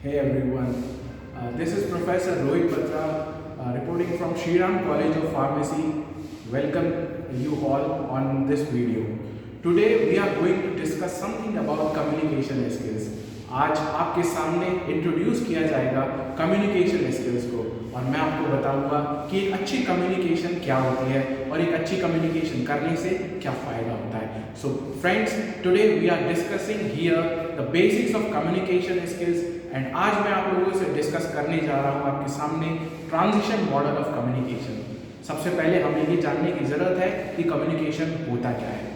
Hey everyone, this is Professor Rohit Batra reporting from Shriram College of Pharmacy. Welcome you all on this video. Today we are going to discuss something about communication skills. आज आपके सामने introduce किया जाएगा communication skills को और मैं आपको बताऊंगा कि एक अच्छी कम्युनिकेशन क्या होती है और एक अच्छी कम्युनिकेशन करने से क्या फ़ायदा होता है. So friends, today we are discussing here the basics of communication skills and आज मैं आप लोगों से डिस्कस करने जा रहा हूँ आपके सामने ट्रांजिशन मॉडल ऑफ कम्युनिकेशन. सबसे पहले हमें ये जानने की ज़रूरत है कि कम्युनिकेशन होता क्या है.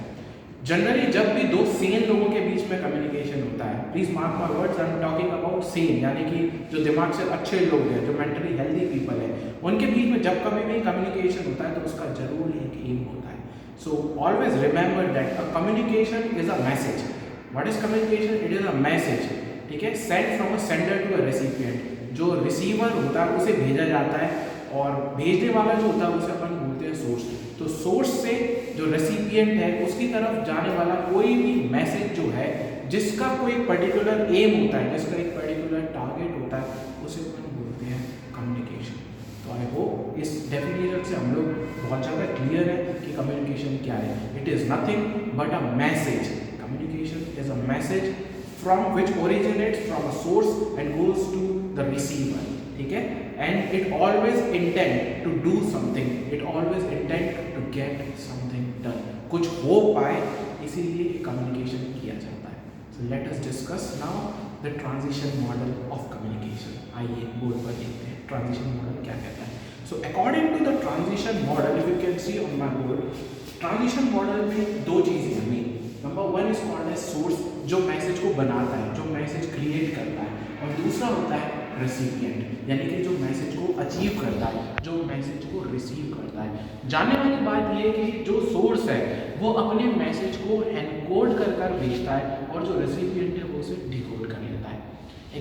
जनरली जब भी दो सेम लोगों के बीच में कम्युनिकेशन होता है, please mark my words, I am talking about same, यानी कि जो दिमाग से अच्छे लोग हैं, जो मेंटली हेल्दी पीपल हैं, उनके बीच में जब कभी भी कम्युनिकेशन होता है तो उसका जरूर एक एम होता है. So always remember that a communication is a message. What is communication? It is a message. ठीक है, send from a sender to a recipient. जो रिसीवर होता है उसे भेजा जाता है और भेजने वाला जो होता है उसे अपन बोलते हैं सोर्स. तो सोर्स से जो रेसिपिएंट है उसकी तरफ जाने वाला कोई भी मैसेज जो है जिसका कोई पर्टिकुलर एम होता है, जिसका एक पर्टिकुलर टारगेट होता है, उसे अपन बोलते हैं कम्युनिकेशन. तो आई होप इस डेफिनेशन से हम लोग बहुत ज़्यादा क्लियर है कि कम्युनिकेशन क्या है. It is nothing but a message. Communication is a message from which originates from a source and goes to the receiver. ठीक है, and it always intend to do something, it always intend to get something done. कुछ हो पाए इसीलिए communication किया जाता है. So let us discuss now the transition model of communication. आइए बोर्ड पर देखते हैं ट्रांजिशन मॉडल क्या कहता है. So according to the transition model, if you can see on my board, transition model में दो चीज़ें हैं main. Number one is called as source, जो मैसेज को बनाता है, जो मैसेज क्रिएट करता है, और दूसरा होता है रेसिपिएंट, यानी कि जो मैसेज को अचीव करता है, जो मैसेज को रिसीव करता है. जानने वाली बात यह है कि जो सोर्स है वो अपने मैसेज को एनकोड कर भेजता है और जो रेसिपिएंट है वो उसे डिकोड कर लेता है.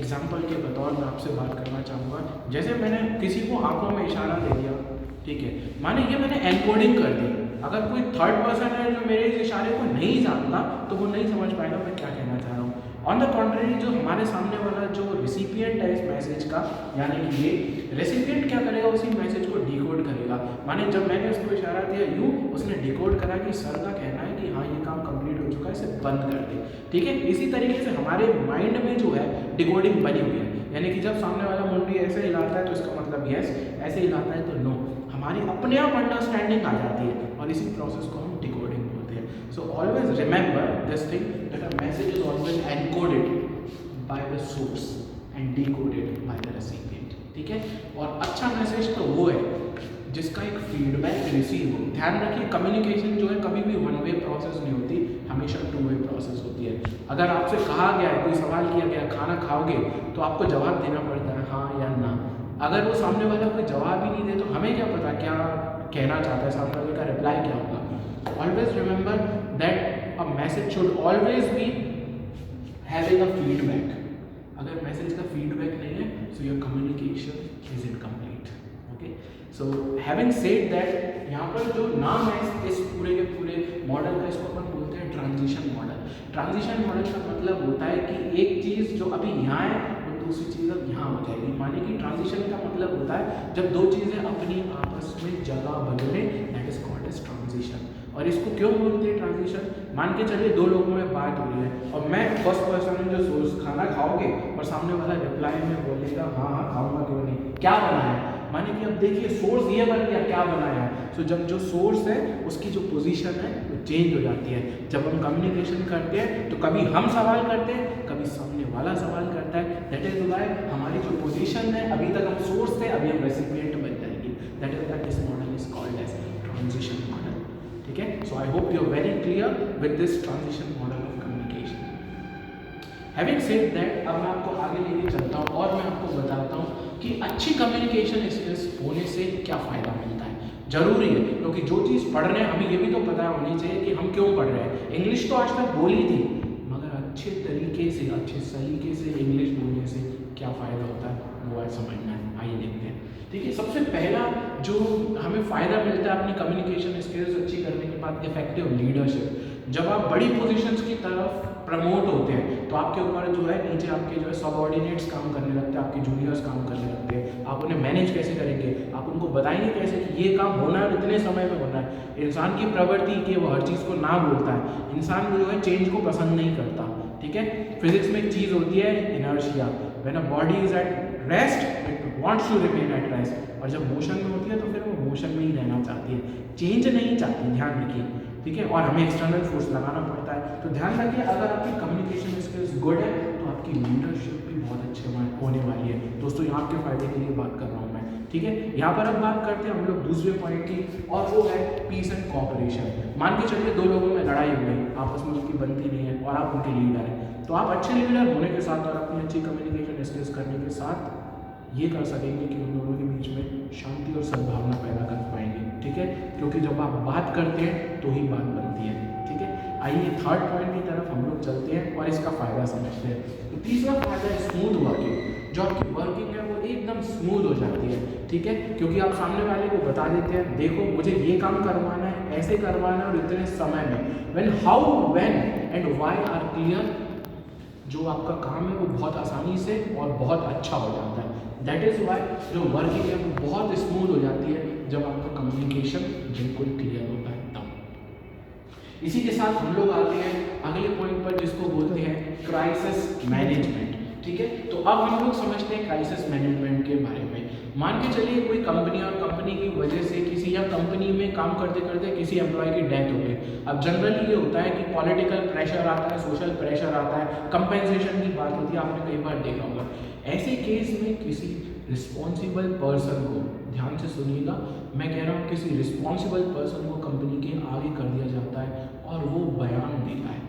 एग्जाम्पल के बतौर मैं आपसे बात करना चाहूँगा. जैसे मैंने किसी को आंखों में इशारा दे दिया, ठीक है, माने ये मैंने एनकोडिंग कर दी. अगर कोई थर्ड पर्सन है जो मेरे इस इशारे को नहीं जानता तो वो नहीं समझ पाएगा मैं क्या कहना चाह रहा हूँ. ऑन द कॉन्ट्रेरी, जो हमारे सामने वाला जो रिसिपिएंट है इस मैसेज का, यानी कि ये रेसिपिएंट क्या करेगा, उसी मैसेज को डिकोड करेगा. माने जब मैंने उसको इशारा दिया यू, उसने डिकोड करा कि सर का कहना है कि हाँ ये काम कंप्लीट हो चुका है, इसे बंद कर दे. ठीक है, इसी तरीके से हमारे माइंड में जो है डिकोडिंग बनी हुई है, यानी कि जब सामने वाला मुंडी ऐसे हिलाता है तो इसका मतलब यस, ऐसे हिलाता है तो नो. हमारी अपने आप अंडरस्टैंडिंग आ जाती है और इसी प्रोसेस को हम डिकोडिंग बोलते हैं. सो always remember this thing that a message is always encoded by the source and decoded by the recipient. ठीक है, और अच्छा मैसेज तो वो है जिसका एक फीडबैक रिसीव हो. ध्यान रखिए, कम्युनिकेशन जो है कभी भी वन वे प्रोसेस नहीं होती, हमेशा टू वे प्रोसेस होती है. अगर आपसे कहा गया है, कोई सवाल किया गया खाना खाओगे, तो आपको जवाब देना पड़ता है हाँ या ना. अगर वो सामने वाला कोई जवाब ही नहीं दे तो हमें क्या पता क्या कहना चाहता है, सामने वाले का रिप्लाई क्या होगा. Always remember that a message should always be having a feedback. अगर मैसेज का फीडबैक नहीं है so your communication is incomplete. Okay, so having said that, यहाँ पर जो नाम है इस पूरे के पूरे मॉडल का, इसको अपन बोलते हैं ट्रांजिशन मॉडल. ट्रांजिशन मॉडल का मतलब होता है कि एक चीज़ जो अभी यहाँ है दूसरी चीज़ अब यहाँ हो जाएगी. माने कि ट्रांजिशन का मतलब होता है जब दो चीज़ें अपनी आपस में जगह बदले, that is called as transition. और इसको क्यों बोलते हैं ट्रांजिशन? मान के चलिए दो लोगों में बात हो रही है और मैं फर्स्ट पर्सन हूँ जो सोर्स, खाना खाओगे, और सामने वाला रिप्लाई में बोलेगा हाँ हाँ खाऊंगा, क्यों नहीं, क्या बना है. माने कि अब देखिए सोर्स ये बन गया, क्या बनाया है. सो जब जो सोर्स है उसकी जो पोजीशन है वो चेंज हो जाती है. जब हम कम्युनिकेशन करते हैं तो कभी हम सवाल करते हैं, कभी सामने वाला सवाल करता है. दैट इज व्हाई हमारी जो पोजीशन है, अभी तक हम सोर्स थे, अभी हम रेसिपिएंट बन जाएंगे. That is why this model is called as transition model. ठीक है, so I hope you are very clear with this transition model of communication. Having said that, अब मैं आपको आगे लेके चलता हूँ और मैं आपको बताता हूँ कि अच्छी कम्युनिकेशन स्किल्स होने से क्या फ़ायदा मिलता है. जरूरी है, क्योंकि जो चीज़ पढ़ रहे हैं हमें ये भी तो पता होनी चाहिए कि हम क्यों पढ़ रहे हैं. इंग्लिश तो आज तक बोली थी, मगर अच्छे तरीके से, अच्छे सलीके से इंग्लिश बोलने से क्या फ़ायदा होता है वो आज समझना है. आइए देखते हैं. ठीक है, सबसे पहला जो हमें फ़ायदा मिलता है अपनी कम्युनिकेशन स्किल्स अच्छी करने के बाद, इफेक्टिव लीडरशिप. जब आप बड़ी पोजीशंस की तरफ प्रमोट होते हैं तो आपके ऊपर जो है नीचे आपके जो है सबऑर्डिनेट्स काम करने लगते हैं, आपके जूनियर्स काम करने लगते हैं। आप उन्हें मैनेज कैसे करेंगे, आप उनको बताएंगे कैसे कि ये काम होना है, इतने समय में होना है। इंसान की प्रवृत्ति कि वो हर चीज़ को ना बोलता है, इंसान जो है चेंज को पसंद नहीं करता, ठीक है। फिजिक्स में एक चीज़ होती है inertia, when a body is at rest it wants to remain at rest, और जब मोशन में होती है तो फिर वो मोशन में ही रहना चाहती है, चेंज नहीं चाहती, ध्यान रखिए, ठीक है। और हमें एक्सटर्नल फोर्स लगाना पड़ता है। तो ध्यान रखिए, अगर आपकी कम्युनिकेशन स्किल्स गुड है तो आपकी लीडरशिप भी बहुत अच्छे होने वाली है। दोस्तों यहाँ आपके फायदे के लिए बात कर रहा हूँ मैं, ठीक है। यहाँ पर अब बात करते हैं हम लोग दूसरे पॉइंट की, और वो है पीस एंड कोऑपरेशन। मान के चलिए दो लोगों में लड़ाई हो गई, आपस में उनकी बनती नहीं है, और आप उनके लीडर हैं, तो आप अच्छे लीडर होने के साथ और अपनी अच्छी कम्युनिकेशन स्किल्स करने के साथ ये कर सकेंगे कि उन दोनों के बीच में शांति और सद्भावना पैदा कर पाएंगे, ठीक है। क्योंकि जब आप बात करते हैं तो ही बात बनती है, ठीक है। आइए थर्ड पॉइंट की तरफ हम लोग चलते हैं और इसका फ़ायदा समझते हैं। तो तीसरा फायदा है स्मूथ वर्किंग। जो आपकी वर्किंग है वो एकदम स्मूथ हो जाती है, ठीक है, क्योंकि आप सामने वाले को बता देते हैं, देखो मुझे ये काम करवाना है, ऐसे करवाना है और इतने समय में। When how when and why are clear, जो आपका काम है वो बहुत आसानी से और बहुत अच्छा हो जाता है। दैट इज़ वाई जो वर्किंग है वो बहुत स्मूथ हो जाती है जब आपका कम्युनिकेशन बिल्कुल क्लियर होता है तब। इसी के साथ हम लोग आते हैं अगले पॉइंट पर, जिसको बोलते हैं क्राइसिस मैनेजमेंट, ठीक है। तो अब हम लोग समझते हैं क्राइसिस मैनेजमेंट के बारे में। मान के चलिए कोई कंपनी, और कंपनी की वजह से किसी, या कंपनी में काम करते करते किसी एम्प्लॉय की डेथ हो गई। अब जनरली ये होता है कि पॉलिटिकल प्रेशर आता है, सोशल प्रेशर आता है, कंपेंसेशन की बात होती है, आपने कई बार देखा होगा। ऐसे केस में किसी रिस्पॉन्सिबल पर्सन को, ध्यान से सुनिएगा, मैं कह रहा हूँ किसी रिस्पॉन्सिबल पर्सन को कंपनी के आगे कर दिया जाता है और वो बयान देता है,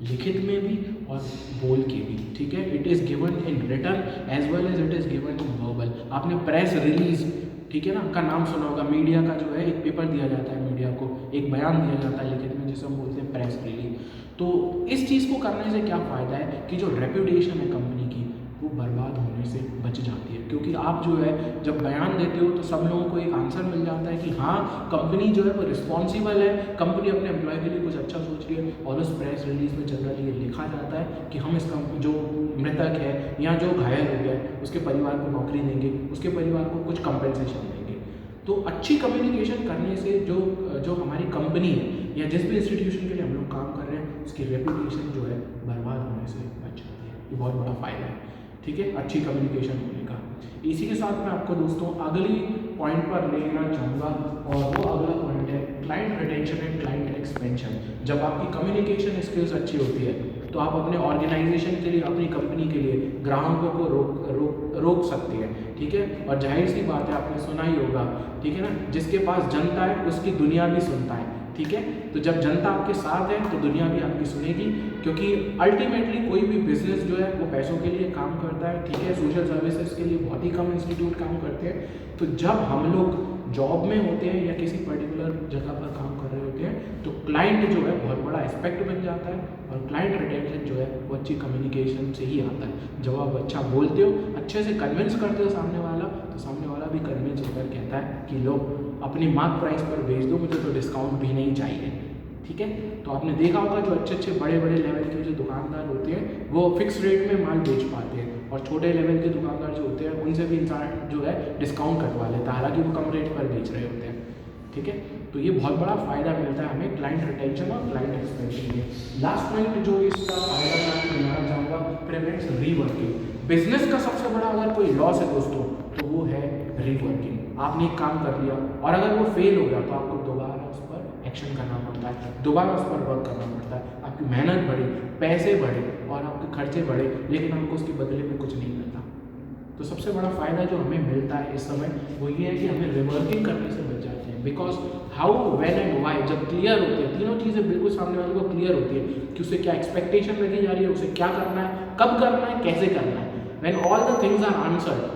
लिखित में भी और बोल के भी, ठीक है। It is given in written as well as it is given in verbal. आपने प्रेस रिलीज, ठीक है ना, का नाम सुना होगा। मीडिया का जो है एक पेपर दिया जाता है, मीडिया को एक बयान दिया जाता है लिखित में, जिसे हम बोलते हैं प्रेस रिलीज। तो इस चीज़ को करने से क्या फ़ायदा है कि जो रेपुटेशन है कंपनी की वो बर्बाद होने से बच जाती है, क्योंकि आप जो है जब बयान देते हो तो सब लोगों को एक आंसर मिल जाता है कि हाँ कंपनी जो है वो रिस्पॉन्सिबल है, कंपनी अपने एम्प्लॉय के लिए कुछ अच्छा सोच रही है। और उस प्रेस रिलीज में जनरली ये लिखा जाता है कि हम इसका जो मृतक है या जो घायल हो गया है उसके परिवार को नौकरी देंगे, उसके परिवार को कुछ कंपेंसेशन देंगे। तो अच्छी कम्युनिकेशन करने से जो हमारी कंपनी है या जिस भी इंस्टीट्यूशन के लिए हम लोग काम कर रहे हैं उसकी रेपुटेशन जो है बर्बाद होने से बच जाती है। ये बहुत बड़ा फ़ायदा है, ठीक है, अच्छी कम्युनिकेशन होने का। इसी के साथ मैं आपको दोस्तों अगली पॉइंट पर लेना चाहूँगा, और वो अगला पॉइंट है client retention and client expansion. जब आपकी कम्युनिकेशन स्किल्स अच्छी होती है तो आप अपने ऑर्गेनाइजेशन के लिए, अपनी कंपनी के लिए ग्राहकों को रोक सकते हैं, ठीक है। और जाहिर सी बात है, आपने सुना ही होगा, ठीक है ना, जिसके पास जनता है उसकी दुनिया भी सुनता है, ठीक है। तो जब जनता आपके साथ है तो दुनिया भी आपकी सुनेगी, क्योंकि अल्टीमेटली कोई भी बिजनेस जो है वो पैसों के लिए काम करता है, ठीक है। सोशल सर्विसेज के लिए बहुत ही कम इंस्टीट्यूट काम करते हैं। तो जब हम लोग जॉब में होते हैं या किसी पर्टिकुलर जगह पर काम कर रहे होते हैं तो क्लाइंट जो है बहुत बड़ा एस्पेक्ट बन जाता है, और क्लाइंट रिटेंशन जो है वो अच्छी कम्युनिकेशन से ही आता है। जब आप अच्छा बोलते हो, अच्छे से कन्विंस करते हो सामने वाला, तो सामने वाला भी कन्विंस होकर कहता है कि लो अपनी मार्क प्राइस पर भेज दो, मुझे तो डिस्काउंट भी नहीं चाहिए, ठीक है। तो आपने देखा होगा जो अच्छे बड़े लेवल के जो दुकानदार होते हैं वो फिक्स रेट में माल बेच पाते हैं, और छोटे लेवल के दुकानदार जो होते हैं उनसे भी इंसान जो है डिस्काउंट कटवा लेता है, हालांकि वो कम रेट पर बेच रहे होते हैं, ठीक है। तो ये बहुत बड़ा फ़ायदा मिलता है हमें क्लाइंट रिटेंशन और क्लाइंट एक्सपेंशन में। लास्ट पॉइंट जो इसका फायदा मैं आपको बताना चाहूँगा, प्रिवेंट्स रीवर्किंग। बिजनेस का सबसे बड़ा अगर कोई लॉस है दोस्तों तो वो है रीवर्किंग। आपने एक काम कर लिया और अगर वो फेल हो गया तो आपको दोबारा उस पर एक्शन करना पड़ता है, दोबारा उस पर वर्क करना पड़ता है। आपकी मेहनत बढ़े, पैसे बढ़े और आपके खर्चे बढ़े, लेकिन हमको उसके बदले में कुछ नहीं मिलता। तो सबसे बड़ा फ़ायदा जो हमें मिलता है इस समय वो ये है कि हमें रिवर्किंग करने से बच जाते हैं। Because how, when and why जब क्लियर होती है, तीनों चीज़ें बिल्कुल सामने वाले को क्लियर होती है कि उसे क्या एक्सपेक्टेशन रखी जा रही है, उसे क्या करना है, कब करना है, कैसे करना है। When all the things are answered,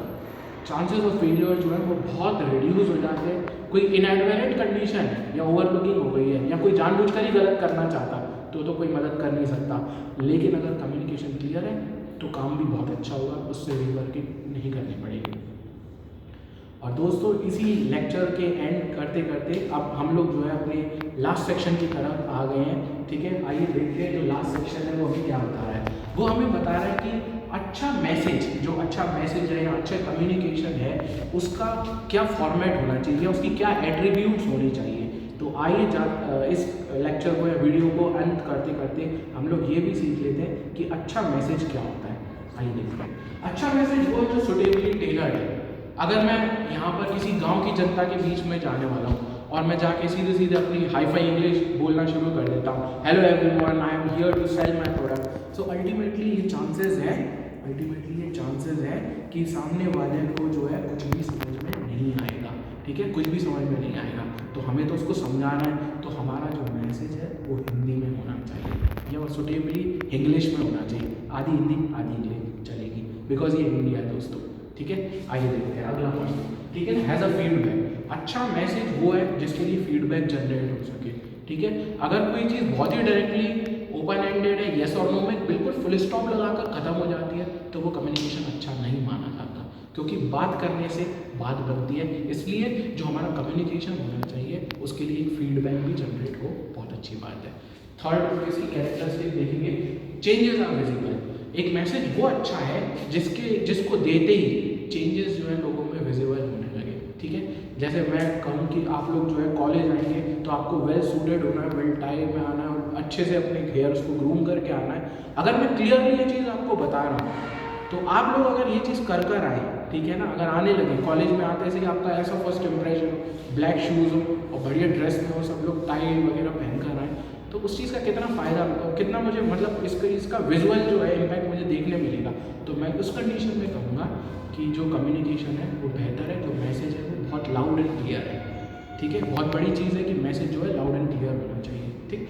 chances of failure जो है वो बहुत रिड्यूस हो जाते हैं। कोई इनएडवेरेंट कंडीशन है या ओवरलुकिंग हो गई है या कोई जानबूझकर ही गलत करना चाहता तो कोई मदद कर नहीं सकता। लेकिन अगर कम्युनिकेशन क्लियर है तो काम भी बहुत अच्छा होगा, उससे रिवर्किंग नहीं करनी पड़ेगी। और दोस्तों इसी लेक्चर के एंड करते करते अब हम लोग जो है अपने लास्ट सेक्शन की तरफ आ गए हैं। ठीक है, आइए देखते हैं जो लास्ट सेक्शन है वो हमें क्या बता रहा है। वो हमें बता रहा है कि अच्छा मैसेज, जो अच्छा मैसेज है या अच्छा कम्युनिकेशन है उसका क्या फॉर्मेट होना चाहिए या उसकी क्या एट्रीब्यूट्स होनी चाहिए। तो आइए इस लेक्चर को या वीडियो को अंत करते करते हम लोग ये भी सीख लेते हैं कि अच्छा मैसेज क्या होता है। आइए देखते हैं। अच्छा मैसेज वो जो सुटेबली टेलर्ड है। अगर मैं यहाँ पर किसी गांव की जनता के बीच में जाने वाला हूँ और मैं जाके सीधे सीधे अपनी हाई-फाई इंग्लिश बोलना शुरू कर देता हूँ, hello everyone, I am here to sell my product, so ultimately ये चांसेस है कि सामने वाले को जो है कुछ भी समझ में नहीं आएगा। ठीक है, कुछ भी समझ में नहीं आएगा। तो हमें तो उसको समझाना है, तो हमारा जो मैसेज है वो हिंदी में होना चाहिए या वो सुटेबली इंग्लिश में होना चाहिए। आधी हिंदी आधी इंग्लिश चलेगी, बिकॉज ये इंडिया है दोस्तों। ठीक है, आइए देखते हैं अगला पॉइंट। ठीक है, हैज़ अ फीडबैक। अच्छा मैसेज वो है जिसके लिए फीडबैक जनरेट हो सके। ठीक है, अगर कोई चीज़ बहुत ही डायरेक्टली ओपन एंडेड है, येस और नो में बिल्कुल फुल स्टॉप लगाकर खत्म हो जाती है, तो वो कम्युनिकेशन अच्छा नहीं माना जाता, क्योंकि बात करने से बात बनती है। इसलिए जो हमारा कम्युनिकेशन होना चाहिए उसके लिए एक फीडबैक भी जनरेट हो, बहुत अच्छी बात है। थर्ड इसकी कैरेक्टरिस्टिक देखेंगे, चेंजेस आर विजिबल। एक मैसेज वो अच्छा है जिसको देते ही चेंजेस जो है लोगों में विजिबल होने लगे। ठीक है, जैसे मैं कहूँ कि आप लोग जो है कॉलेज आएंगे तो आपको वेल सूटेड होना है, वेल टाई में आना है और अच्छे से अपने हेयर्स को ग्रूम करके आना है। अगर मैं क्लियरली ये चीज़ आपको बता रहा हूँ तो आप लोग अगर ये चीज़ कर आए, ठीक है ना, अगर आने लगे कॉलेज में आते से आपका ऐसा फर्स्ट इंप्रेशन हो, ब्लैक शूज़ हो और बढ़िया ड्रेस में हो, सब लोग टाई वगैरह पहन कर आए, तो उस चीज़ का कितना फ़ायदा होगा, कितना मुझे मतलब इसका विजुअल जो है इम्पैक्ट मुझे देखने मिलेगा। तो मैं उस कंडीशन में कहूँगा कि जो कम्युनिकेशन है वो बेहतर है, जो मैसेज है वो बहुत लाउड एंड क्लियर है। ठीक है, बहुत बड़ी चीज़ है कि मैसेज जो है लाउड एंड क्लियर होना चाहिए। ठीक,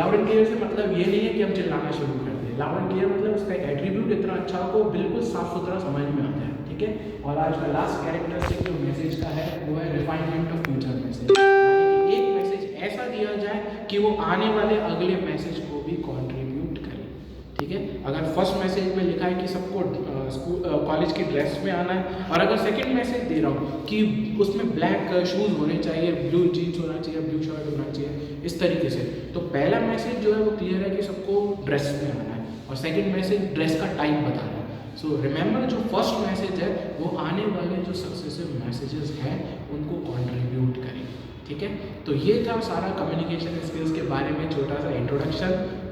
लाउड एंड क्लियर से मतलब ये नहीं है कि हम चिल्लाना शुरू कर दें। लाउड एंड क्लियर मतलब उसका एट्रीब्यूट इतना अच्छा हो, बिल्कुल साफ सुथरा समझ में आता है। ठीक है, और आज का लास्ट कैरेक्टरिस्टिक जो मैसेज का है वो है रिफाइनमेंट ऑफ फ्यूचर मैसेज। यानी कि एक मैसेज ऐसा दिया जाए कि वो आने वाले अगले मैसेज को भी कॉन्ट्रीब्यूट करे। ठीक है, अगर फर्स्ट मैसेज में लिखा है कि सबको कॉलेज की ड्रेस में आना है, और अगर सेकंड मैसेज दे रहा हूँ कि उसमें ब्लैक शूज़ होने चाहिए, ब्लू जीन्स होना चाहिए, ब्लू शर्ट होना चाहिए, इस तरीके से, तो पहला मैसेज जो है वो क्लियर है कि सबको ड्रेस में आना है, और सेकंड मैसेज ड्रेस का टाइप बता रहा है। सो रिमेंबर, जो फर्स्ट मैसेज है वो आने वाले जो सक्सेसिव मैसेजेस हैं उनको कॉन्ट्रीब्यूट करें। ठीक है, तो ये था सारा कम्युनिकेशन स्किल्स के बारे में छोटा सा इंट्रोडक्शन।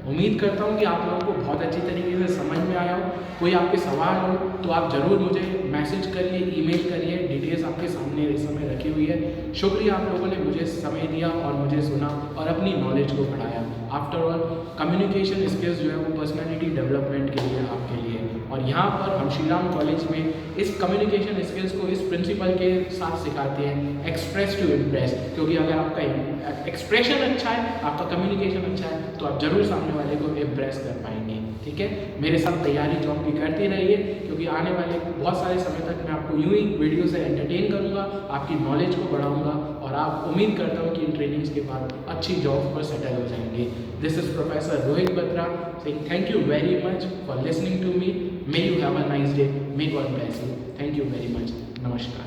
उम्मीद करता हूँ कि आप लोगों को बहुत अच्छी तरीके से समझ में आया हो। कोई आपके सवाल हो तो आप ज़रूर मुझे मैसेज करिए, ईमेल करिए, डिटेल्स आपके सामने इस समय रखी हुई है। शुक्रिया आप लोगों ने मुझे समय दिया और मुझे सुना और अपनी नॉलेज को बढ़ाया। आफ्टर ऑल कम्युनिकेशन स्किल्स जो है वो पर्सनैलिटी डेवलपमेंट के लिए आपके लिए, और यहाँ पर हम श्री राम कॉलेज में इस कम्युनिकेशन स्किल्स को इस प्रिंसिपल के साथ सिखाते हैं, एक्सप्रेस टू इम्प्रेस। क्योंकि अगर आपका एक्सप्रेशन अच्छा है, आपका कम्युनिकेशन अच्छा है, तो आप जरूर सामने वाले को इम्प्रेस कर पाएंगे। ठीक है, मेरे साथ तैयारी जॉब की करते रहिए, क्योंकि आने वाले बहुत सारे समय तक मैं आपको यूं ही वीडियो से एंटरटेन करूंगा, आपकी नॉलेज को बढ़ाऊंगा, और आप उम्मीद करता हूं कि इन ट्रेनिंग्स के बाद अच्छी जॉब पर सेटल हो जाएंगे। This is professor Rohit Batra saying thank you very much for listening to me. May you have a nice day. May God bless you. Thank you very much. Namaskar.